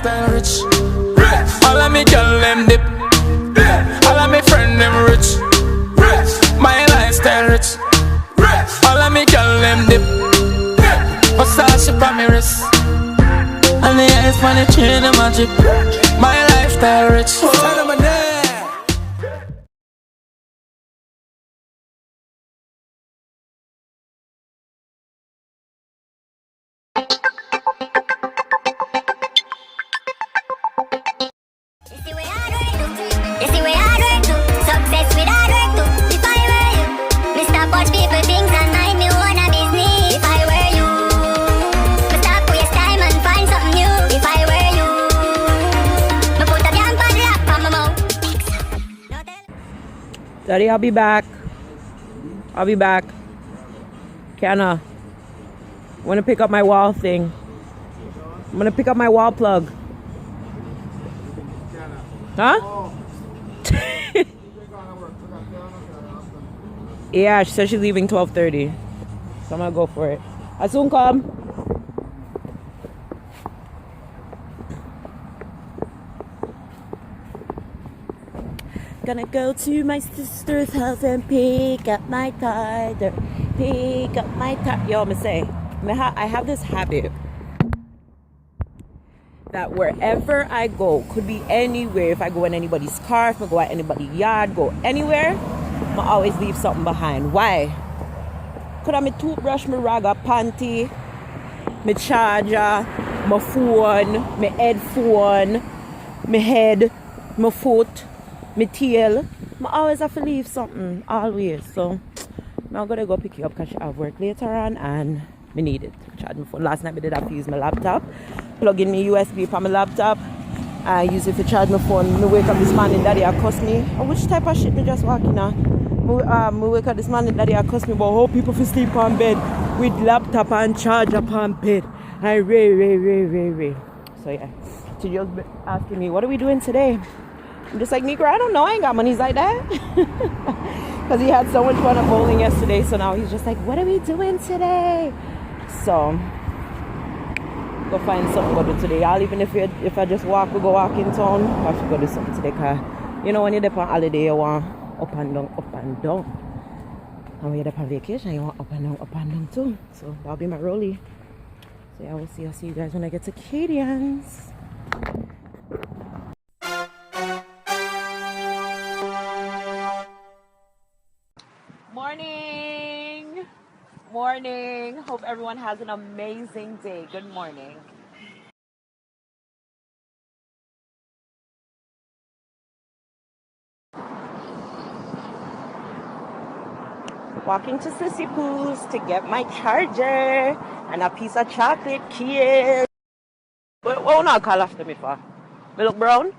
lifestyle rich. All of me girl them dip. All of me friend them rich. My lifestyle rich. All of me girl them dip. Versace for me wrist. And the eyes for the chain of my drip. My lifestyle rich. Tell them my name. Daddy, I'll be back. I'll be back. Kiana, I want to pick up my wall thing. I'm going to pick up my wall plug. Huh? Yeah, she said she's leaving 12:30. So I'm going to go for it. I soon come. Gonna go to my sister's house and pick up my tither. Pick up my tither. Yo, I'ma say, I have this habit that wherever I go, could be anywhere. If I go in anybody's car, if I go at anybody's yard, go anywhere, I always leave something behind. Why? Could have my toothbrush, my ragga panty, my charger, my phone, my headphone, my head, my foot, my tail. I always have to leave something, always. So I'm gonna go pick you up because I have work later on and I need it. Charge my phone. Last night I did have to use my laptop, plug in my USB for my laptop. I use it to charge my phone. I wake up this morning, daddy I cuss me. Oh, which type of shit me just walking on? I wake up this morning, daddy I cuss me about how people for sleep on bed with laptop and charge upon bed. I ray. So yeah, she just asking me, what are we doing today? I'm just like, Negro, I don't know, I ain't got monies like that. Because he had so much fun at bowling yesterday, so now he's just like, what are we doing today? So, go find something to do today. I'll even if I just walk, we go walk in town, I have to go do something today. Cause you know when you're there on holiday, you want up and down. And when you're there on vacation, you want up and down too. So that'll be my rollie. So yeah, I'll see you guys when I get to Cadians. Morning. Hope everyone has an amazing day. Good morning. Walking to Sissy Poo's to get my charger and a piece of chocolate cake. What not call after me for? Me look brown?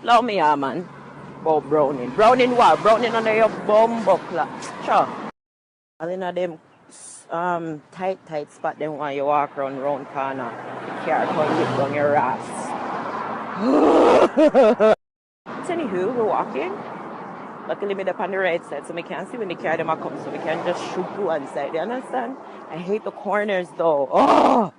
Love me, yeah, man. Oh, browning. Browning what? Browning under your bum buckler. Sure. All in a them tight spot then when you walk round corner. The car come look down your ass. Anywho, we're walking. Luckily me up on the right side so we can't see when the car them come, so we can just shoot to one side. You understand? I hate the corners though. Oh!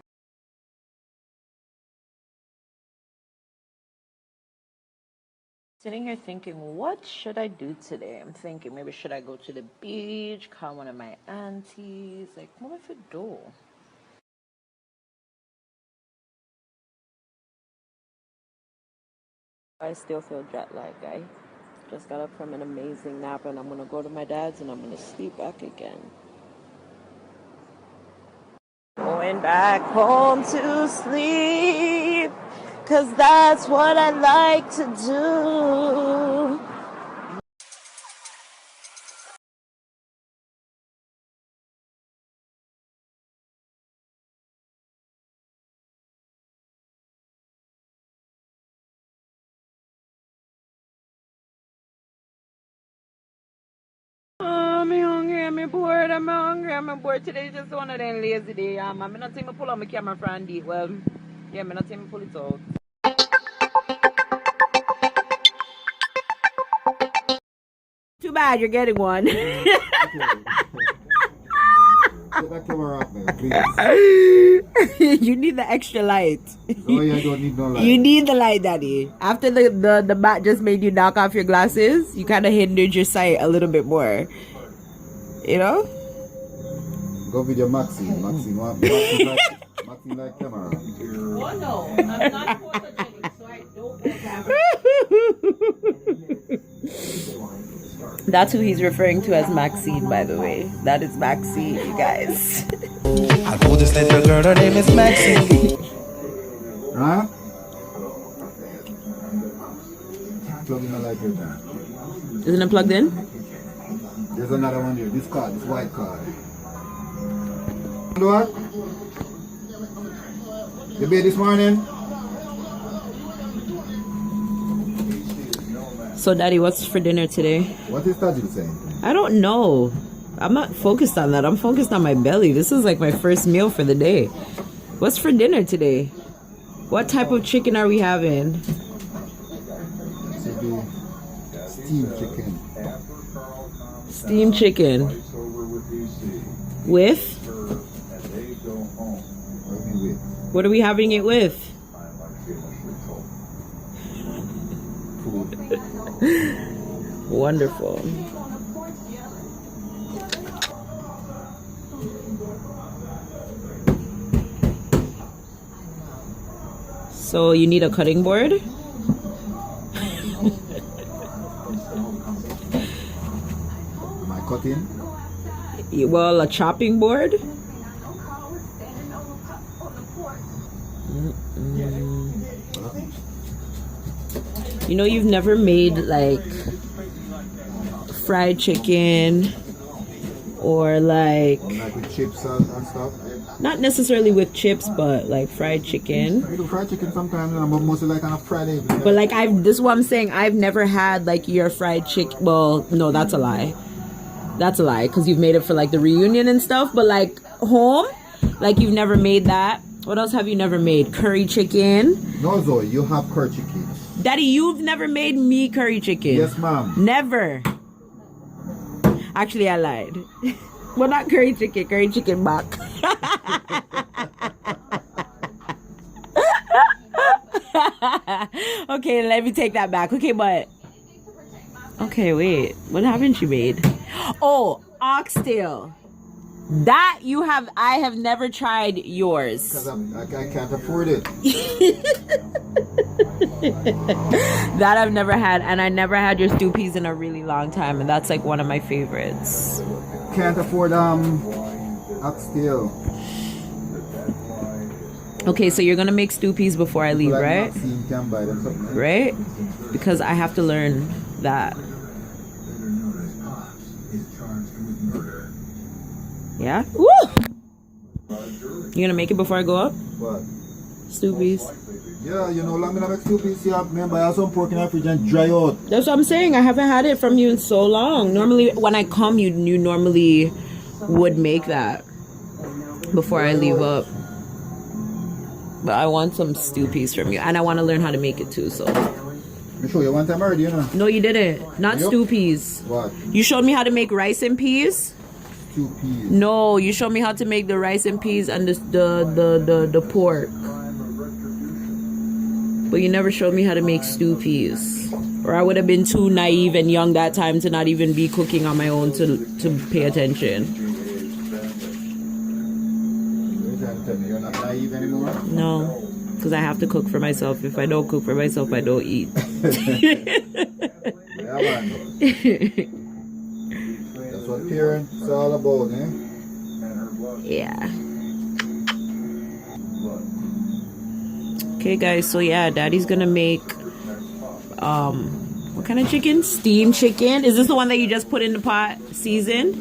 Sitting here thinking, what should I do today? I'm thinking maybe should I go to the beach, call one of my aunties? Like, what if I do? I still feel jet lagged, guy. Just got up from an amazing nap and I'm gonna go to my dad's and I'm gonna sleep back again. Going back home to sleep, 'cause that's what I like to do. I'm bored. Today just one of them lazy day. I'm not saying I pull out my camera for Andy. Well, yeah, I'm not saying I pull it out. Too bad you're getting one. that camera off, man, please. You need the extra light. Oh, yeah, I don't need no light. You need the light, Daddy. After the bat just made you knock off your glasses, you kind of hindered your sight a little bit more. You know? Go with your Maxine. Maxine like camera. Oh no, I'm not photogenic, so I don't like camera. That's who he's referring to as Maxine, by the way. That is Maxine, you guys. I know this little girl, her name is Maxine. Huh? Plug in the light right now. Isn't it plugged in? There's another one here. This card, this white card. You know what? You bathe this morning? So, Daddy, what's for dinner today? What is Tajil saying? I don't know. I'm not focused on that. I'm focused on my belly. This is like my first meal for the day. What's for dinner today? What type of chicken are we having? It should be steamed chicken. Steamed chicken. With? What are we having it with? Food. Wonderful. So you need a cutting board? Am I cutting? Well, a chopping board? You know, you've never made like fried chicken or like Like with chips and stuff? not necessarily with chips, but like fried chicken. We do fried chicken sometimes, but mostly like on a Friday. But like this is what I'm saying. I've never had like your fried chicken. Well, no, that's a lie. That's a lie because you've made it for like the reunion and stuff. But like home, like you've never made that. What else have you never made? Curry chicken. No, Zoe, you have curry chicken. Daddy, you've never made me curry chicken. Yes, ma'am. Never. Actually, I lied. Well, not curry chicken back. Okay, let me take that back. Okay, but okay, wait. What haven't you made? Oh, oxtail. That you have. I have never tried yours. Because I can't afford it. That I've never had, and I never had your stew peas in a really long time, and that's like one of my favorites. Can't afford oxtail. Okay, so you're gonna make stew peas before I leave, Like right? Maxine can buy them something. Right? Because I have to learn that. Yeah? Woo! You gonna make it before I go up? What? Stew peas. Yeah, you know, I'm gonna make 2 pieces. Yeah, man, buy some pork in the fridge and dry out. That's what I'm saying. I haven't had it from you in so long. Normally, when I come, you normally would make that before I leave up. But I want some stew peas from you, and I want to learn how to make it too. So. You show you one time already, you know? No, you didn't. Not Yep. stew peas. What? You showed me how to make rice and peas. 2 peas. No, you showed me how to make the rice and peas and the pork. But you never showed me how to make stew peas. Or I would have been too naive and young that time to not even be cooking on my own to pay attention. You're trying to tell me you're not naive anymore? No, because I have to cook for myself. If I don't cook for myself, I don't eat. Yeah, man. That's what parents all about, eh? Yeah. Okay, guys. So yeah, Daddy's gonna make what kind of chicken? Steamed chicken. Is this the one that you just put in the pot, seasoned?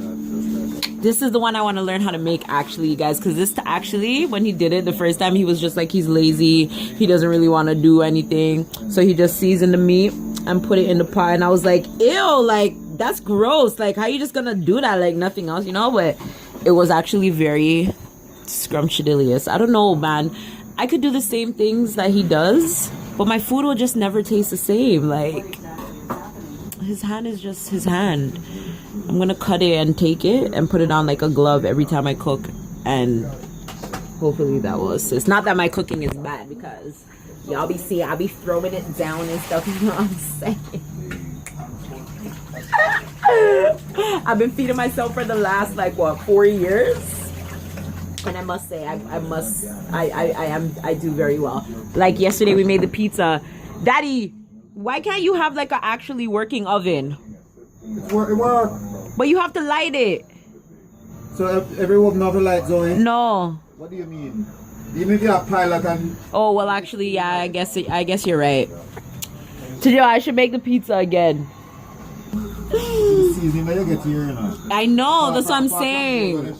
This is the one I want to learn how to make, actually, you guys, because this actually, when he did it the first time, he was just like, he's lazy, he doesn't really want to do anything, so he just seasoned the meat and put it in the pot, and I was like, ew, like, that's gross, like, how you just gonna do that, like, nothing else, you know? But it was actually very scrumptious. I don't know, man. I could do the same things that he does, but my food will just never taste the same. Like, his hand is just his hand. I'm gonna cut it and take it and put it on like a glove every time I cook, and hopefully that will assist. Not that my cooking is bad, because y'all be seeing I'll be throwing it down and stuff, you know what I'm saying? I've been feeding myself for the last like what, 4 years, and I must say I do very well. Like yesterday we made the pizza. Daddy, why can't you have like a actually working oven? It work. But you have to light it. So every oven have a light going? No. What do you mean? Even if you have pilot and... Oh well, actually, yeah. I guess you're right. Today I should make the pizza again. Seasoning that you get here, you know. I know. That's what I'm saying.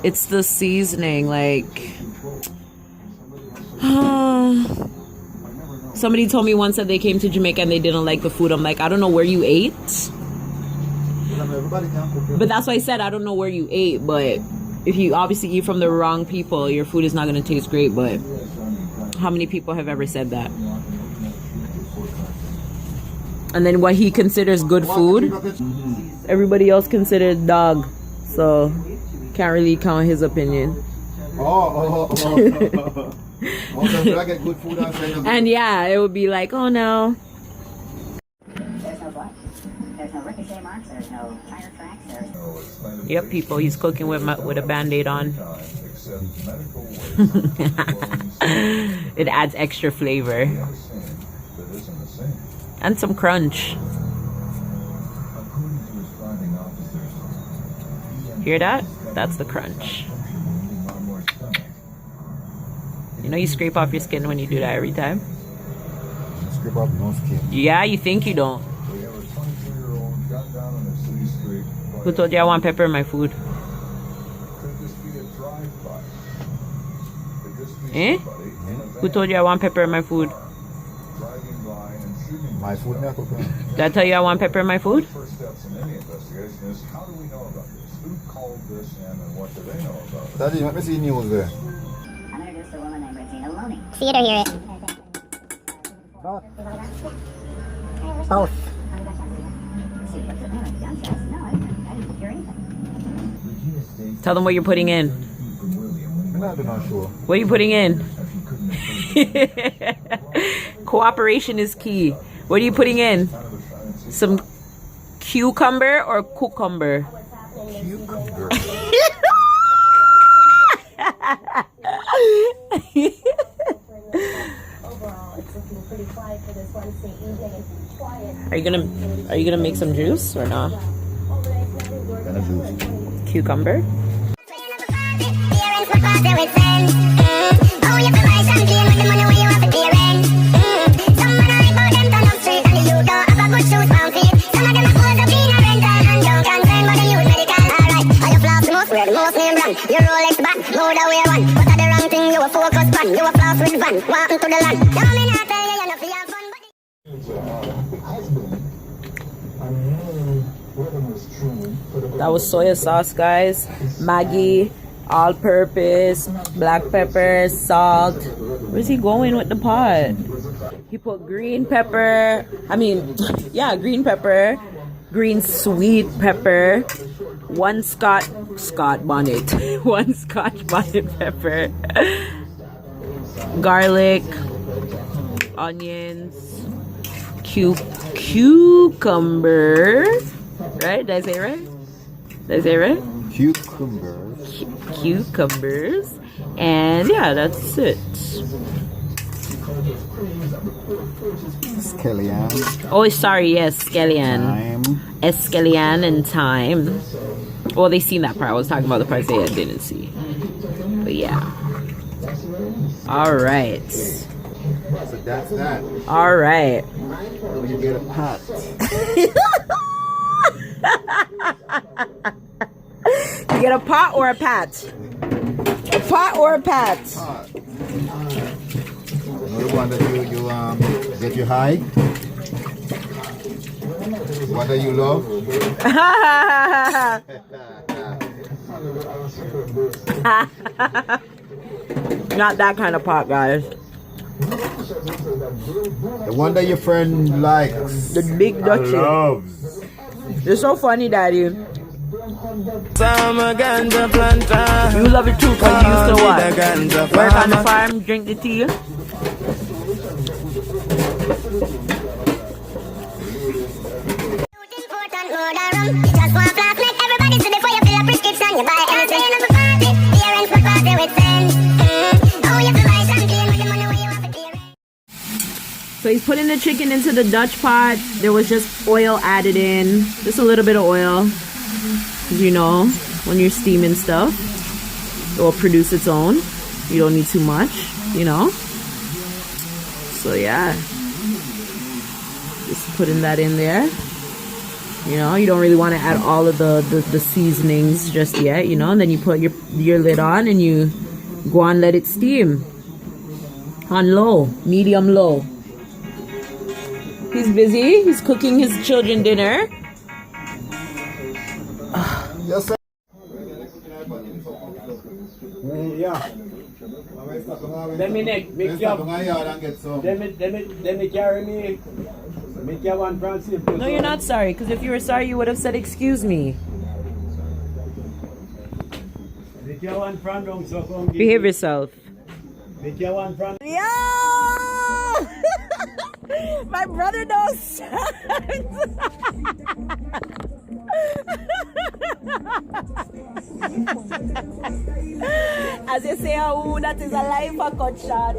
It's the seasoning, like. Somebody told me once that they came to Jamaica and they didn't like the food. I'm like, I don't know where you ate. But that's why I said I don't know where you ate. But if you obviously eat from the wrong people, your food is not going to taste great. But how many people have ever said that? And then what he considers good food, everybody else considers dog. So can't really count his opinion. And yeah, it would be like, oh no. There's no blood. There's no ricochet marks. There's no tire tracks. There's no... Yep, people, he's cooking with a band-aid on. It adds extra flavor. And some crunch. Hear that? That's the crunch. You know you scrape off your skin when you do that every time? Scrape off no skin. Yeah, you think you don't. Who told you I want pepper in my food? Eh? Who told you I want pepper in my food? My food now. Did I tell you I want pepper in my food? Daddy, let me see news there. I'm introduced to a woman named Regina Loney. See it or hear it? Both. She looked at me like gunshots. No, I didn't hear anything. Tell them what you're putting in. I'm not sure. What are you putting in? Cooperation is key. What are you putting in? Some cucumber or cucumber? Cucumber. Are you gonna make some juice or not? Kind of juice. Cucumber? Your Rolex band, know that we are one. What are the wrong thing you were focused on? You were floss with van, walking to the land. Tell me not tell you, you're not feel fun. That was soya sauce, guys. Maggi, all-purpose, black pepper, salt. Where's he going with the pot? He put green pepper. Green pepper, green sweet pepper, one Scotch bonnet, one Scotch bonnet pepper, garlic, onions, cucumber. Right? Did I say it right? Cucumbers. Cucumbers. And yeah, that's it. Scallion. Oh, sorry, yes, scallion. Thyme. Escallion and thyme. Well, they seen that part. I was talking about the parts they didn't see. But yeah. Alright. So that's that. Alright. You get a pot. You get a pot or a pat? A pot or a pat? Pot. Another one that you get you high. What do you love? Not that kind of pot, guys. The one that your friend likes. The big Dutchie. Loves. You're so funny, Daddy. You love it too because you used to what? Work on the farm, drink the tea. Important more than rum. You just want flask, make everybody see before you fill a prescription. You buy anything in the party. Parents will party with friends. Oh, you have to buy champagne with the money where you have to pay. So he's putting the chicken into the Dutch pot. There was just oil added in. Just a little bit of oil. You know, when you're steaming stuff, it will produce its own. You don't need too much, you know. So yeah. Just putting that in there. You know, you don't really want to add all of the seasonings just yet, you know. And then you put your lid on and you go and let it steam. On low, medium low. He's busy. He's cooking his children dinner. Yes, sir. Yeah. Let me make Let's you stop on yard and get some. let me carry me. Make you one Francis. No, you're not sorry. Because if you were sorry, you would have said, "Excuse me." Make you one Francis. So come Behave yourself. Make you one Francis. Yeah! My brother knows. As you say, oh, that is a life a cut shot.